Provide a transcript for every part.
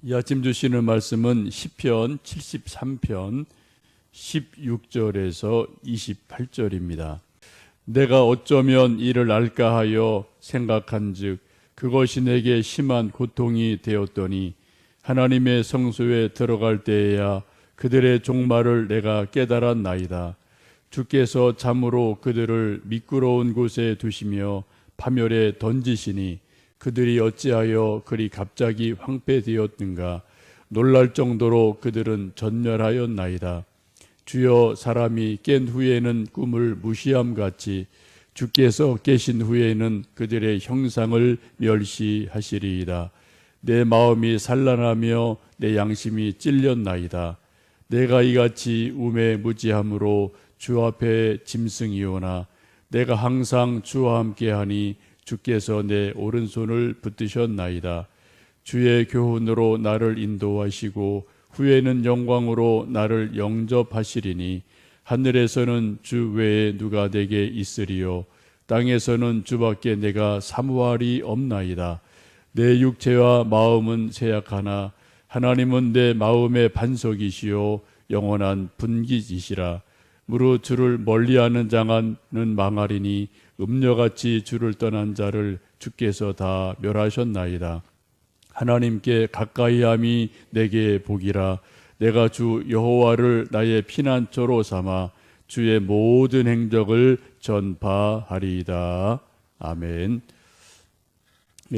이 아침 주시는 말씀은 시편 73편 16절에서 28절입니다. 내가 어쩌면 이를 알까 하여 생각한즉 그것이 내게 심한 고통이 되었더니 하나님의 성소에 들어갈 때에야 그들의 종말을 내가 깨달았나이다. 주께서 참으로 그들을 미끄러운 곳에 두시며 파멸에 던지시니 그들이 어찌하여 그리 갑자기 황폐되었는가. 놀랄 정도로 그들은 전멸하였나이다. 주여, 사람이 깬 후에는 꿈을 무시함같이 주께서 깨신 후에는 그들의 형상을 멸시하시리이다. 내 마음이 산란하며 내 양심이 찔렸나이다. 내가 이같이 우매 무지함으로 주 앞에 짐승이오나 내가 항상 주와 함께하니 주께서 내 오른손을 붙드셨나이다. 주의 교훈으로 나를 인도하시고 후에는 영광으로 나를 영접하시리니 하늘에서는 주 외에 누가 내게 있으리요 땅에서는 주밖에 내가 사모할이 없나이다. 내 육체와 마음은 세약하나 하나님은 내 마음의 반석이시요 영원한 분깃이시라. 무릇 주를 멀리하는 자는 망하리니 음녀같이 주를 떠난 자를 주께서 다 멸하셨나이다. 하나님께 가까이함이 내게 복이라. 내가 주 여호와를 나의 피난처로 삼아 주의 모든 행적을 전파하리이다. 아멘.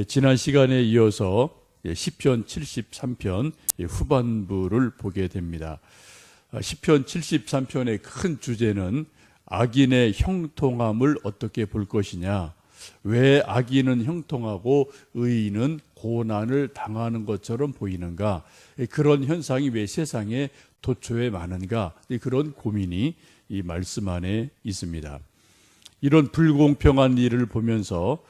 지난 시간에 이어서 시편 73편 후반부를 보게 됩니다. 시편 73편의 큰 주제는 악인의 형통함을 어떻게 볼 것이냐, 왜 악인은 형통하고 의인은 고난을 당하는 것처럼 보이는가, 그런 현상이 왜 세상에 도처에 많은가, 그런 고민이 이 말씀 안에 있습니다. 이런 불공평한 일을 보면서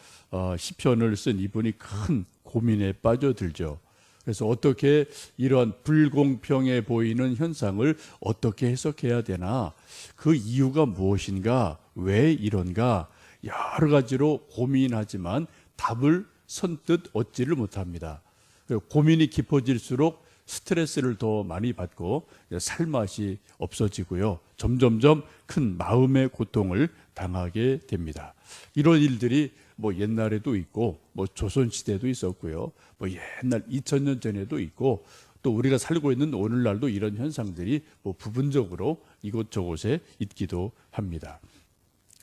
시편을 쓴 이분이 큰 고민에 빠져들죠. 그래서 어떻게 이런 불공평해 보이는 현상을 어떻게 해석해야 되나, 그 이유가 무엇인가, 왜 이런가, 여러 가지로 고민하지만 답을 선뜻 얻지를 못합니다. 고민이 깊어질수록 스트레스를 더 많이 받고 살맛이 없어지고요, 점점점 큰 마음의 고통을 당하게 됩니다. 이런 일들이 옛날에도 있고 조선시대도 있었고요, 옛날 2000년 전에도 있고, 또 우리가 살고 있는 오늘날도 이런 현상들이 부분적으로 이곳저곳에 있기도 합니다.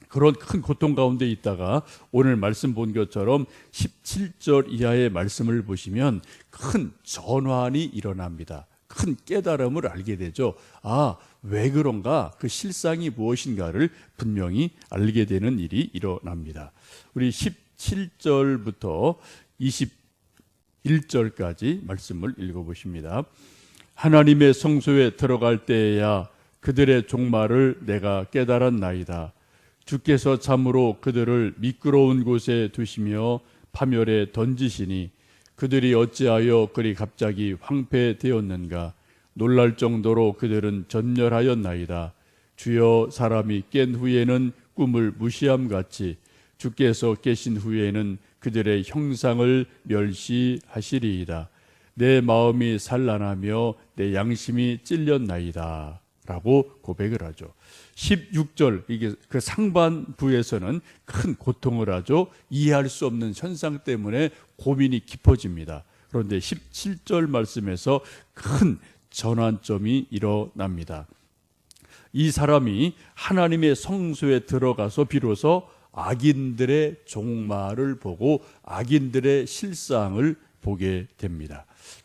그런 큰 고통 가운데 있다가 오늘 말씀 본 것처럼 17절 이하의 말씀을 보시면 큰 전환이 일어납니다. 큰 깨달음을 알게 되죠. 왜 그런가, 그 실상이 무엇인가를 분명히 알게 되는 일이 일어납니다. 우리 17절부터 21절까지 말씀을 읽어보십니다. 하나님의 성소에 들어갈 때에야 그들의 종말을 내가 깨달았나이다. 주께서 참으로 그들을 미끄러운 곳에 두시며 파멸에 던지시니 그들이 어찌하여 그리 갑자기 황폐되었는가. 놀랄 정도로 그들은 전멸하였나이다. 주여, 사람이 깬 후에는 꿈을 무시함같이 주께서 깨신 후에는 그들의 형상을 멸시하시리이다. 내 마음이 산란하며 내 양심이 찔렸나이다. 라고 고백을 하죠. 16절, 이게 그 상반부에서는 큰 고통을 하죠. 이해할 수 없는 현상 때문에 고민이 깊어집니다. 그런데 17절 말씀에서 큰 전환점이 일어납니다. 이 사람이 하나님의 성소에 들어가서 비로소 악인들의 종말을 보고 악인들의 실상을 보게 됩니다.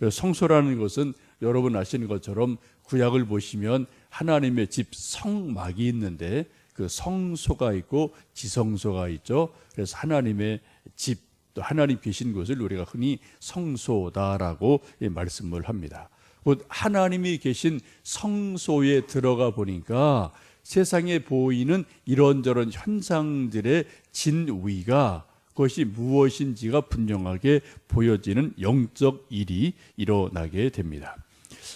성소라는 것은 여러분 아시는 것처럼 구약을 보시면 하나님의 집 성막이 있는데 그 성소가 있고 지성소가 있죠. 그래서 하나님의 집, 또 하나님 계신 곳을 우리가 흔히 성소다라고 말씀을 합니다. 곧 하나님이 계신 성소에 들어가 보니까 세상에 보이는 이런저런 현상들의 진위가, 그것이 무엇인지가 분명하게 보여지는 영적 일이 일어나게 됩니다.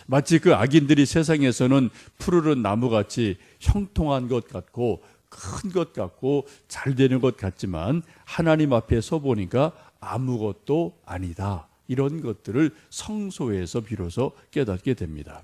마치 그 악인들이 세상에서는 푸르른 나무같이 형통한 것 같고 큰 것 같고 잘 되는 것 같지만 하나님 앞에 서 보니까 아무것도 아니다. 이런 것들을 성소에서 비로소 깨닫게 됩니다.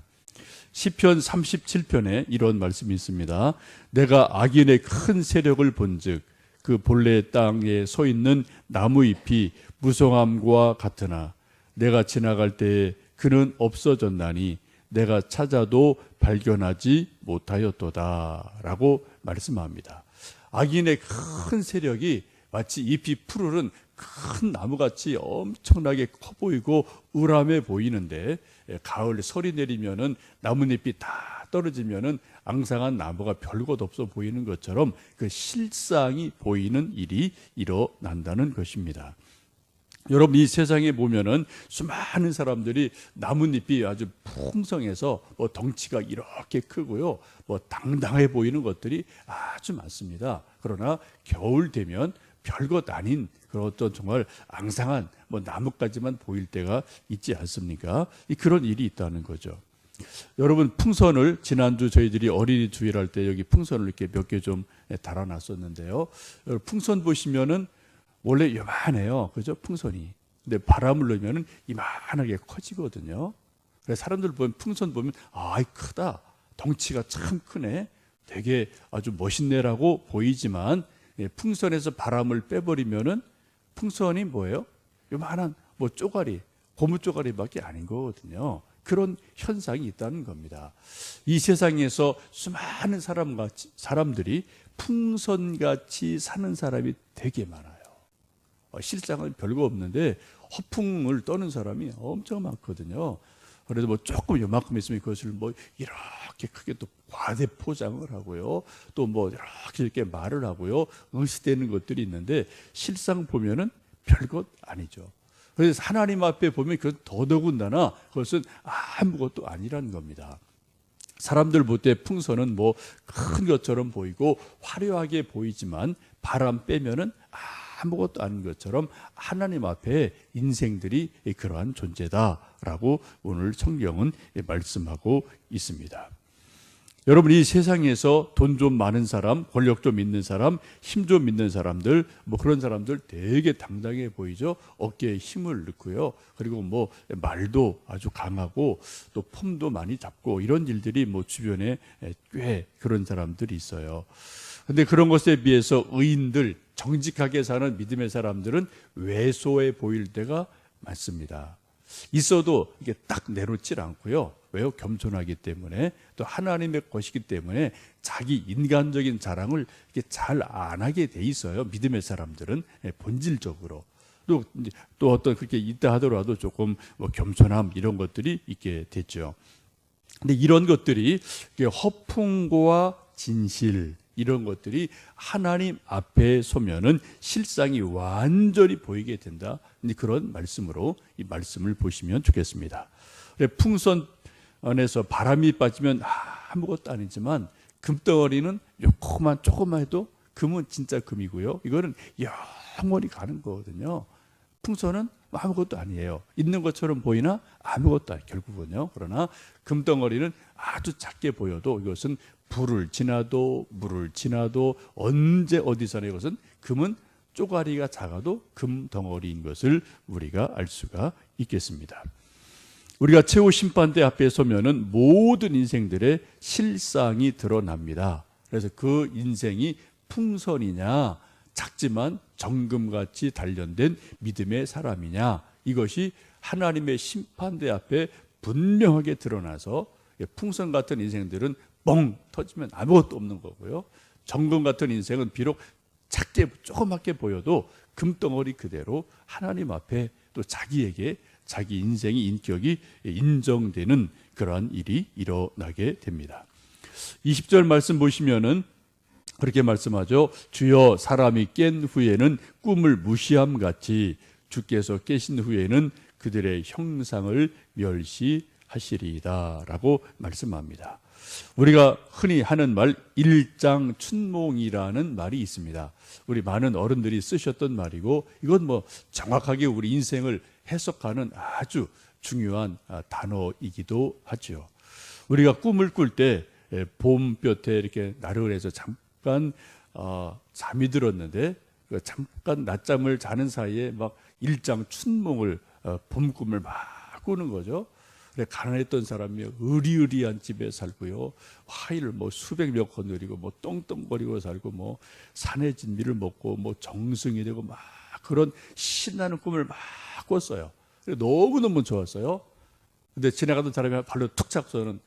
시편 37편에 이런 말씀이 있습니다. 내가 악인의 큰 세력을 본즉 그 본래 땅에 서 있는 나무 잎이 무성함과 같으나 내가 지나갈 때에 그는 없어졌나니 내가 찾아도 발견하지 못하였도다 라고 말씀합니다. 악인의 큰 세력이 마치 잎이 푸르른 큰 나무같이 엄청나게 커 보이고 우람해 보이는데 가을 설이 내리면은 나뭇잎이 다 떨어지면은 앙상한 나무가 별것 없어 보이는 것처럼 그 실상이 보이는 일이 일어난다는 것입니다. 여러분, 이 세상에 보면은 수많은 사람들이 나뭇잎이 아주 풍성해서 덩치가 이렇게 크고요, 당당해 보이는 것들이 아주 많습니다. 그러나 겨울 되면 별것 아닌 그런 어떤 정말 앙상한 나뭇가지만 보일 때가 있지 않습니까? 그런 일이 있다는 거죠. 여러분, 풍선을 지난주 저희들이 어린이 주일할 때 여기 풍선을 이렇게 몇 개 좀 달아놨었는데요. 풍선 보시면은 원래 요만해요, 그죠? 풍선이. 근데 바람을 넣으면은 이만하게 커지거든요. 그래서 사람들 보면 풍선 보면 아이 크다, 덩치가 참 크네, 되게 아주 멋있네라고 보이지만 풍선에서 바람을 빼버리면은 풍선이 뭐예요? 요만한 쪼가리, 고무 쪼가리밖에 아닌 거거든요. 그런 현상이 있다는 겁니다. 이 세상에서 수많은 사람들이 풍선같이 사는 사람이 되게 많아요. 실상은 별거 없는데 허풍을 떠는 사람이 엄청 많거든요. 그래서 조금 요만큼 있으면 그것을 이렇게 크게 또 과대 포장을 하고요, 또 이렇게 말을 하고요, 응시되는 것들이 있는데 실상 보면은 별것 아니죠. 그래서 하나님 앞에 보면 그건 더더군다나 그것은 아무것도 아니라는 겁니다. 사람들 볼 때 풍선은 큰 것처럼 보이고 화려하게 보이지만 바람 빼면은 아무것도 아닌 것처럼 하나님 앞에 인생들이 그러한 존재다라고 오늘 성경은 말씀하고 있습니다. 여러분, 이 세상에서 돈 좀 많은 사람, 권력 좀 있는 사람, 힘 좀 있는 사람들, 그런 사람들 되게 당당해 보이죠. 어깨에 힘을 넣고요, 그리고 말도 아주 강하고 또 폼도 많이 잡고 이런 일들이 주변에 꽤 그런 사람들이 있어요. 근데 그런 것에 비해서 의인들, 정직하게 사는 믿음의 사람들은 왜소해 보일 때가 많습니다. 있어도 이게 딱 내놓질 않고요. 왜요? 겸손하기 때문에, 또 하나님의 것이기 때문에 자기 인간적인 자랑을 이렇게 잘 안 하게 돼 있어요. 믿음의 사람들은 본질적으로. 또 어떤 그렇게 있다 하더라도 조금 겸손함 이런 것들이 있게 됐죠. 근데 이런 것들이 허풍과 진실, 이런 것들이 하나님 앞에 서면은 실상이 완전히 보이게 된다. 그런 말씀으로 이 말씀을 보시면 좋겠습니다. 풍선 안에서 바람이 빠지면 아무것도 아니지만 금덩어리는 조금만 해도 금은 진짜 금이고요, 이거는 영원히 가는 거거든요. 풍선은 아무것도 아니에요. 있는 것처럼 보이나 아무것도 아니에요, 결국은요. 그러나 금덩어리는 아주 작게 보여도 이것은 불을 지나도 물을 지나도 언제 어디서나 이것은 금은 쪼가리가 작아도 금 덩어리인 것을 우리가 알 수가 있겠습니다. 우리가 최후 심판대 앞에 서면은 모든 인생들의 실상이 드러납니다. 그래서 그 인생이 풍선이냐, 작지만 정금같이 단련된 믿음의 사람이냐, 이것이 하나님의 심판대 앞에 분명하게 드러나서 풍선 같은 인생들은 뻥 터지면 아무것도 없는 거고요, 정금 같은 인생은 비록 작게 조그맣게 보여도 금덩어리 그대로 하나님 앞에 또 자기에게 자기 인생의 인격이 인정되는 그러한 일이 일어나게 됩니다. 20절 말씀 보시면은 그렇게 말씀하죠. 주여, 사람이 깬 후에는 꿈을 무시함 같이 주께서 깨신 후에는 그들의 형상을 멸시하시리이다 라고 말씀합니다. 우리가 흔히 하는 말, 일장춘몽이라는 말이 있습니다. 우리 많은 어른들이 쓰셨던 말이고, 이건 정확하게 우리 인생을 해석하는 아주 중요한 단어이기도 하죠. 우리가 꿈을 꿀 때 봄볕에 이렇게 나르해서 잠깐 잠이 들었는데 잠깐 낮잠을 자는 사이에 막 일장춘몽을 봄 꿈을 막 꾸는 거죠. 그래, 가난했던 사람이 의리의리한 집에 살고요, 화일을 뭐 수백 명 거느리고 뭐 떵떵거리고 살고 뭐 산의 진미를 먹고 뭐 정승이 되고 막 그런 신나는 꿈을 막 꿨어요. 그래, 너무너무 좋았어요. 근데 지나가던 사람이 발로 툭 잡고서는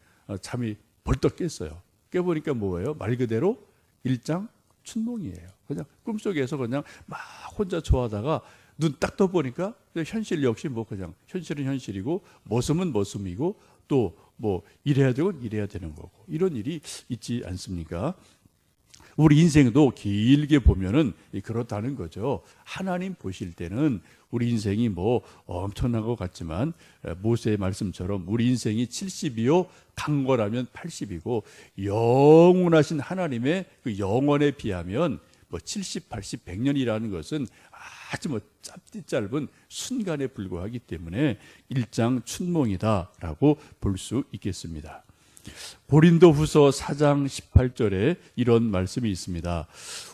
잠이 벌떡 깼어요. 깨보니까 뭐예요? 말 그대로 일장춘몽이에요. 그냥 꿈속에서 그냥 막 혼자 좋아하다가 눈 딱 떠보니까 현실 역시 뭐 그냥 현실은 현실이고 모습은 모습이고 또 뭐 이래야 되고 이래야 되는 거고 이런 일이 있지 않습니까? 우리 인생도 길게 보면은 그렇다는 거죠. 하나님 보실 때는 우리 인생이 뭐 엄청난 것 같지만 모세의 말씀처럼 우리 인생이 70이요 강건하면 80이고 영원하신 하나님의 그 영원에 비하면 뭐 70, 80, 100년이라는 것은 아주 뭐 짧은 순간에 불과하기 때문에 일장춘몽이다라고 볼 수 있겠습니다. 고린도후서 4장 18절에 이런 말씀이 있습니다.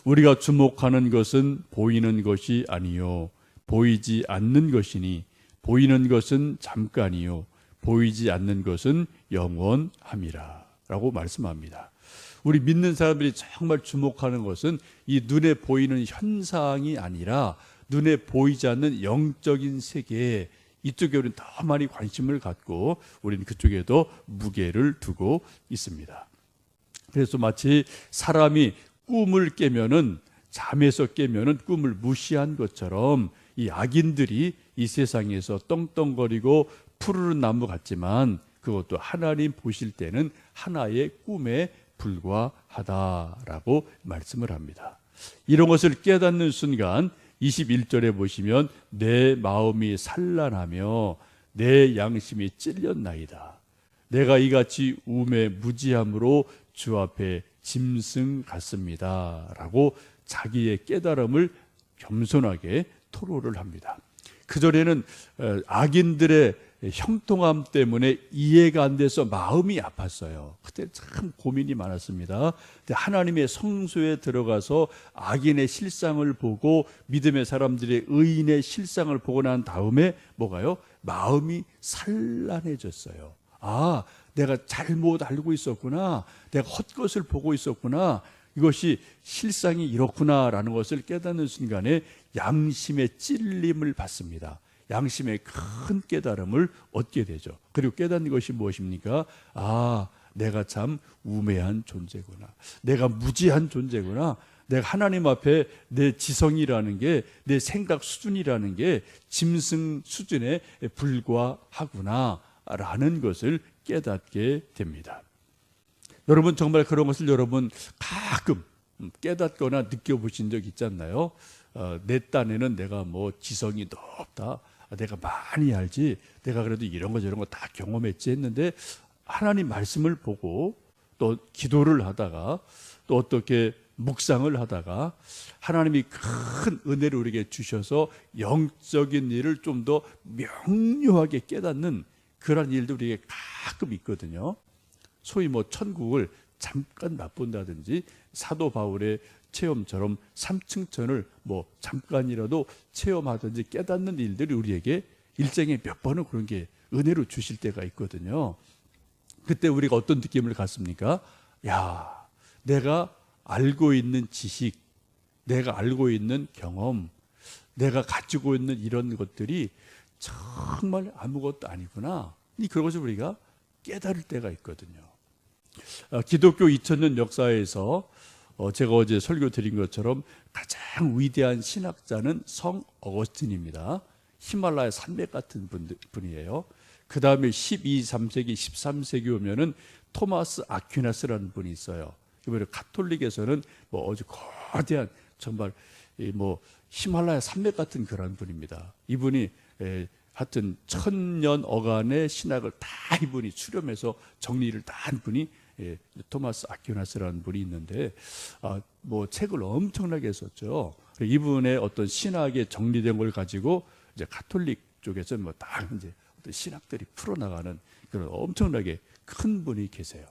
우리가 주목하는 것은 보이는 것이 아니요 보이지 않는 것이니 보이는 것은 잠깐이요 보이지 않는 것은 영원함이라 라고 말씀합니다. 우리 믿는 사람들이 정말 주목하는 것은 이 눈에 보이는 현상이 아니라 눈에 보이지 않는 영적인 세계에 이쪽에 우리는 더 많이 관심을 갖고 우리는 그쪽에도 무게를 두고 있습니다. 그래서 마치 사람이 꿈을 깨면은 잠에서 깨면은 꿈을 무시한 것처럼 이 악인들이 이 세상에서 떵떵거리고 푸르른 나무 같지만 그것도 하나님 보실 때는 하나의 꿈에 불과하다라고 말씀을 합니다. 이런 것을 깨닫는 순간 21절에 보시면 내 마음이 산란하며 내 양심이 찔렸나이다. 내가 이같이 우매 무지함으로 주 앞에 짐승 같습니다 라고 자기의 깨달음을 겸손하게 토로를 합니다. 그 전에는 악인들의 형통함 때문에 이해가 안 돼서 마음이 아팠어요. 그때 참 고민이 많았습니다. 근데 하나님의 성소에 들어가서 악인의 실상을 보고 믿음의 사람들의 의인의 실상을 보고 난 다음에 뭐가요? 마음이 산란해졌어요. 아, 내가 잘못 알고 있었구나. 내가 헛것을 보고 있었구나. 이것이 실상이 이렇구나라는 것을 깨닫는 순간에 양심의 찔림을 받습니다. 양심의 큰 깨달음을 얻게 되죠. 그리고 깨닫는 것이 무엇입니까? 아, 내가 참 우매한 존재구나. 내가 무지한 존재구나. 내가 하나님 앞에 내 지성이라는 게, 내 생각 수준이라는 게 짐승 수준에 불과하구나 라는 것을 깨닫게 됩니다. 여러분 정말 그런 것을 여러분 가끔 깨닫거나 느껴보신 적 있지 않나요? 내 딴에는 내가 뭐 지성이 높다, 내가 많이 알지, 내가 그래도 이런 거 저런 거 다 경험했지 했는데 하나님 말씀을 보고 또 기도를 하다가 또 어떻게 묵상을 하다가 하나님이 큰 은혜를 우리에게 주셔서 영적인 일을 좀 더 명료하게 깨닫는 그런 일도 우리에게 가끔 있거든요. 소위 뭐 천국을 잠깐 맛본다든지 사도 바울의 체험처럼 삼층천을 뭐 잠깐이라도 체험하든지 깨닫는 일들이 우리에게 일생에 몇 번은 그런 게 은혜로 주실 때가 있거든요. 그때 우리가 어떤 느낌을 갖습니까? 야, 내가 알고 있는 지식, 내가 알고 있는 경험, 내가 가지고 있는 이런 것들이 정말 아무것도 아니구나. 그런 것을 우리가 깨달을 때가 있거든요. 기독교 2000년 역사에서 제가 어제 설교 드린 것처럼 가장 위대한 신학자는 성 어거스틴입니다. 히말라야 산맥 같은 분이에요. 그 다음에 12, 3세기, 13세기 오면은 토마스 아퀴나스라는 분이 있어요. 이번에 가톨릭에서는 뭐 아주 거대한 정말 뭐 히말라야 산맥 같은 그런 분입니다. 이분이 하여튼 1000년 어간의 신학을 다 이분이 수렴해서 정리를 다 한 분이 토마스 아퀴나스라는 분이 있는데 뭐 책을 엄청나게 썼죠. 이분의 어떤 신학의 정리된 걸 가지고 이제 가톨릭 쪽에서 뭐 다 이제 어떤 신학들이 풀어나가는 그런 엄청나게 큰 분이 계세요.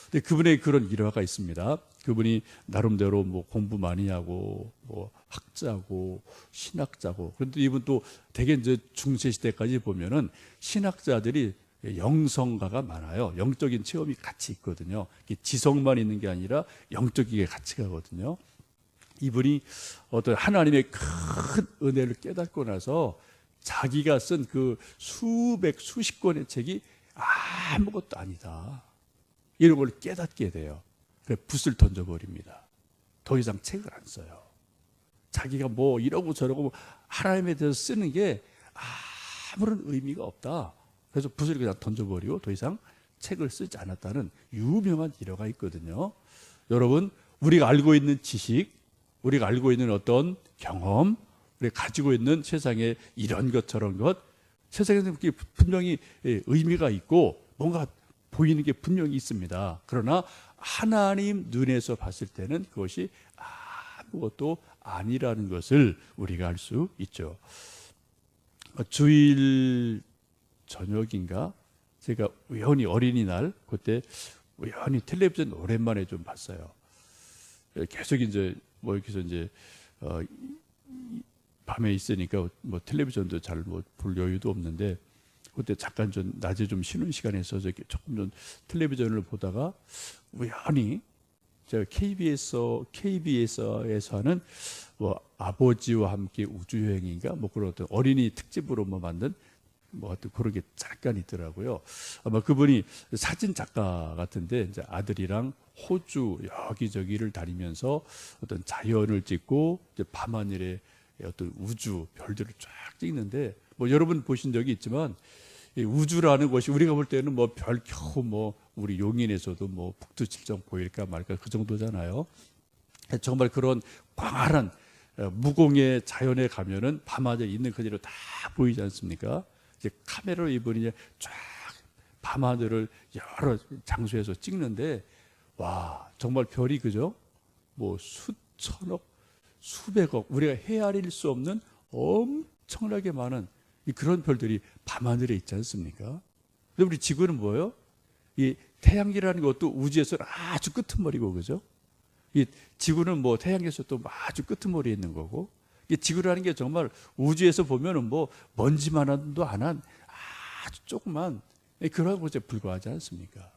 근데 그분의 그런 일화가 있습니다. 그분이 나름대로 뭐 공부 많이 하고 뭐 학자고 신학자고, 그런데 이분 또 되게 이제 중세 시대까지 보면은 신학자들이 영성가가 많아요. 영적인 체험이 같이 있거든요. 지성만 있는 게 아니라 영적이게 같이 가거든요. 이분이 어떤 하나님의 큰 은혜를 깨닫고 나서 자기가 쓴 그 수십 권의 책이 아무것도 아니다, 이런 걸 깨닫게 돼요. 그래서 붓을 던져버립니다. 더 이상 책을 안 써요. 자기가 뭐 이러고 저러고 하나님에 대해서 쓰는 게 아무런 의미가 없다. 그래서 붓을 그냥 던져버리고 더 이상 책을 쓰지 않았다는 유명한 일화가 있거든요. 여러분, 우리가 알고 있는 지식, 우리가 알고 있는 어떤 경험, 우리가 가지고 있는 세상에 이런 것 저런 것, 세상에서 분명히 의미가 있고 뭔가 보이는 게 분명히 있습니다. 그러나 하나님 눈에서 봤을 때는 그것이 아무것도 아니라는 것을 우리가 알 수 있죠. 주일 저녁인가 제가 우연히 어린이날 그때 우연히 텔레비전 오랜만에 좀 봤어요. 계속 이제 뭐 이렇게 이제 밤에 있으니까 뭐 텔레비전도 잘 뭐 볼 여유도 없는데, 그때 잠깐 좀 낮에 좀 쉬는 시간에 있어서 조금 좀 텔레비전을 보다가 우연히 제가 KBS에서 하는 뭐 아버지와 함께 우주여행인가 뭐 그런 어떤 어린이 특집으로 뭐 만든 뭐 하여튼 그런 게 잠깐 있더라고요. 아마 그분이 사진 작가 같은데 이제 아들이랑 호주 여기저기를 다니면서 어떤 자연을 찍고 이제 밤하늘에 어떤 우주 별들을 쫙 찍는데, 뭐 여러분 보신 적이 있지만 이 우주라는 것이 우리가 볼 때는 뭐 별 겨우 뭐 우리 용인에서도 뭐 북두칠성 보일까 말까 그 정도잖아요. 정말 그런 광활한 무공의 자연에 가면은 밤하늘 있는 그대로 다 보이지 않습니까? 이제 카메라로 이분이 쫙 밤하늘을 여러 장소에서 찍는데, 와, 정말 별이 그죠? 뭐 수천억, 수백억, 우리가 헤아릴 수 없는 엄청나게 많은 그런 별들이 밤하늘에 있지 않습니까? 근데 우리 지구는 뭐예요? 이 태양계라는 것도 우주에서 아주 끄트머리고, 그죠? 이 지구는 뭐 태양계에서 또 아주 끄트머리에 있는 거고, 이 지구라는 게 정말 우주에서 보면은 뭐 먼지만도 안 한 아주 조그만 그런 곳에 불과하지 않습니까?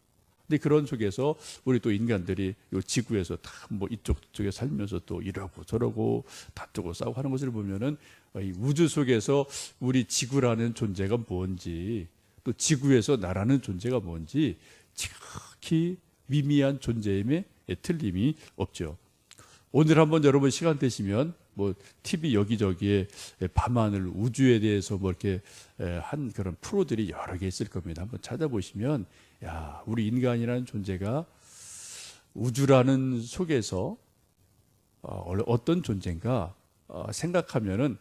근데 그런 속에서 우리 또 인간들이 이 지구에서 다 뭐 이쪽 저쪽에 살면서 또 이러고 저러고 다투고 싸우고 하는 것을 보면은 이 우주 속에서 우리 지구라는 존재가 뭔지, 또 지구에서 나라는 존재가 뭔지 지극히 미미한 존재임에 틀림이 없죠. 오늘 한번 여러분 시간 되시면 뭐 TV 여기저기에 밤하늘 우주에 대해서 뭐 이렇게 한 그런 프로들이 여러 개 있을 겁니다. 한번 찾아보시면, 야, 우리 인간이라는 존재가 우주라는 속에서 어떤 존재인가 생각하면은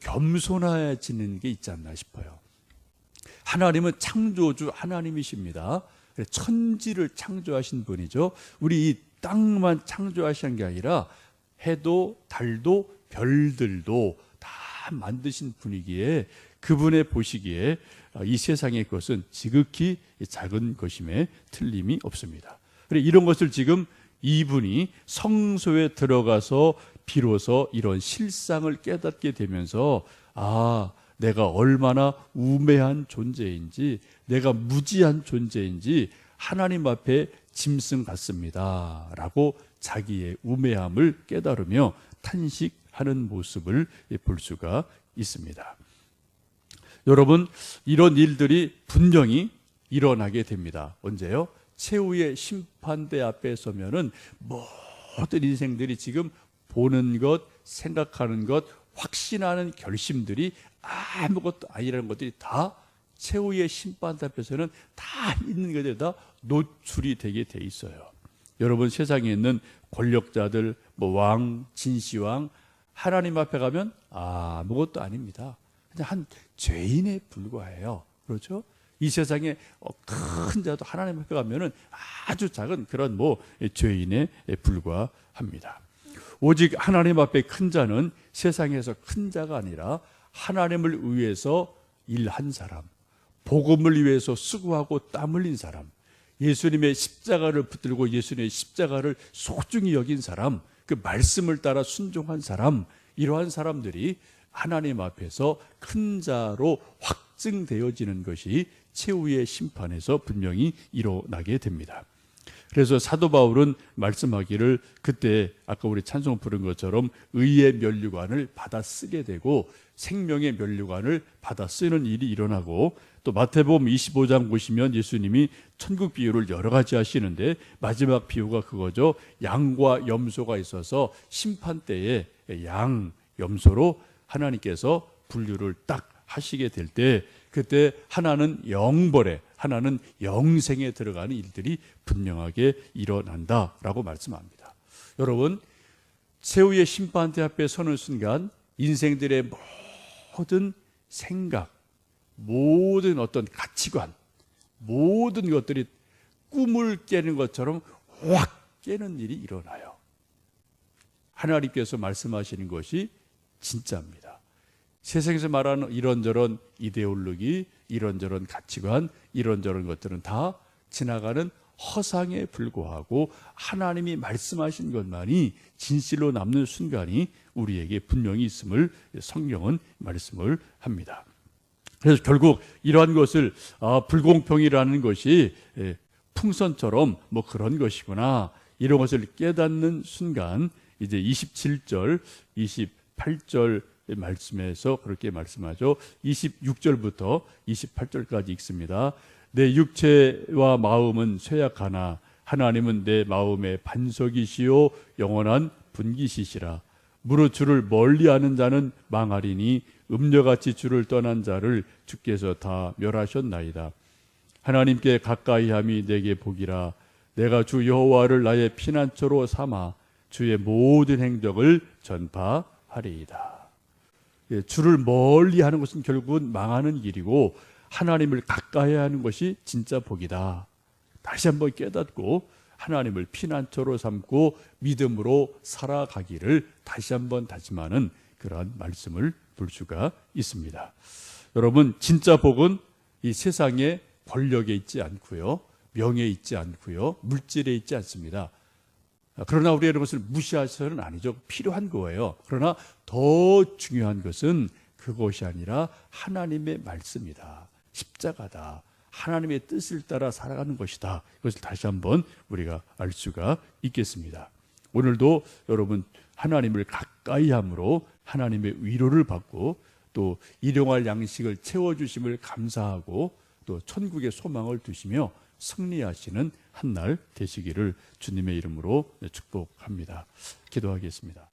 겸손해지는 게 있지 않나 싶어요. 하나님은 창조주 하나님이십니다. 천지를 창조하신 분이죠. 우리 이 땅만 창조하신 게 아니라 해도 달도 별들도 다 만드신 분이기에 그분의 보시기에 이 세상의 것은 지극히 작은 것임에 틀림이 없습니다. 그래, 이런 것을 지금 이분이 성소에 들어가서 비로소 이런 실상을 깨닫게 되면서, 아, 내가 얼마나 우매한 존재인지, 내가 무지한 존재인지 하나님 앞에 짐승 같습니다 라고 자기의 우매함을 깨달으며 탄식하는 모습을 볼 수가 있습니다. 여러분, 이런 일들이 분명히 일어나게 됩니다. 언제요? 최후의 심판대 앞에 서면은 모든 인생들이 지금 보는 것, 생각하는 것, 확신하는 결심들이 아무것도 아니라는 것들이 다 최후의 심판대 앞에서는 다 있는 것들이 다 노출이 되게 돼 있어요. 여러분, 세상에 있는 권력자들, 뭐 왕, 진시황, 하나님 앞에 가면 아무것도 아닙니다. 그냥 한 죄인에 불과해요. 그렇죠? 이 세상에 큰 자도 하나님 앞에 가면은 아주 작은 그런 뭐 죄인에 불과합니다. 오직 하나님 앞에 큰 자는 세상에서 큰 자가 아니라 하나님을 위해서 일한 사람, 복음을 위해서 수고하고 땀 흘린 사람, 예수님의 십자가를 붙들고 예수님의 십자가를 소중히 여긴 사람, 그 말씀을 따라 순종한 사람, 이러한 사람들이 하나님 앞에서 큰 자로 확증되어지는 것이 최후의 심판에서 분명히 일어나게 됩니다. 그래서 사도 바울은 말씀하기를 그때 아까 우리 찬송 부른 것처럼 의의 면류관을 받아 쓰게 되고 생명의 면류관을 받아 쓰는 일이 일어나고, 또 마태복음 25장 보시면 예수님이 천국 비유를 여러 가지 하시는데 마지막 비유가 그거죠. 양과 염소가 있어서 심판 때에 양, 염소로 하나님께서 분류를 딱 하시게 될 때, 그때 하나는 영벌에, 하나는 영생에 들어가는 일들이 분명하게 일어난다라고 말씀합니다. 여러분, 최후의 심판대 앞에 서는 순간 인생들의 모든 생각, 모든 어떤 가치관, 모든 것들이 꿈을 깨는 것처럼 확 깨는 일이 일어나요. 하나님께서 말씀하시는 것이 진짜입니다. 세상에서 말하는 이런저런 이데올로기, 이런저런 가치관, 이런저런 것들은 다 지나가는 허상에 불과하고 하나님이 말씀하신 것만이 진실로 남는 순간이 우리에게 분명히 있음을 성경은 말씀을 합니다. 그래서 결국 이러한 것을 불공평이라는 것이 풍선처럼 뭐 그런 것이구나, 이런 것을 깨닫는 순간 이제 27절, 28절 말씀에서 그렇게 말씀하죠. 26절부터 28절까지 읽습니다. 내 육체와 마음은 쇠약하나 하나님은 내 마음의 반석이시요 영원한 분기시시라. 무릇 주를 멀리하는 자는 망하리니 음녀같이 주를 떠난 자를 주께서 다 멸하셨나이다. 하나님께 가까이함이 내게 복이라. 내가 주 여호와를 나의 피난처로 삼아 주의 모든 행적을 전파하리이다. 주를 멀리하는 것은 결국은 망하는 길이고 하나님을 가까이 하는 것이 진짜 복이다. 다시 한번 깨닫고 하나님을 피난처로 삼고 믿음으로 살아가기를 다시 한번 다짐하는 그러한 말씀을 볼 수가 있습니다. 여러분, 진짜 복은 이 세상에 권력에 있지 않고요, 명예에 있지 않고요, 물질에 있지 않습니다. 그러나 우리가 이런 것을 무시해서는 아니죠. 필요한 거예요. 그러나 더 중요한 것은 그것이 아니라 하나님의 말씀이다. 십자가다. 하나님의 뜻을 따라 살아가는 것이다. 이것을 다시 한번 우리가 알 수가 있겠습니다. 오늘도 여러분, 하나님을 가까이 함으로 하나님의 위로를 받고 또 일용할 양식을 채워주심을 감사하고 또 천국의 소망을 두시며 승리하시는 한 날 되시기를 주님의 이름으로 축복합니다. 기도하겠습니다.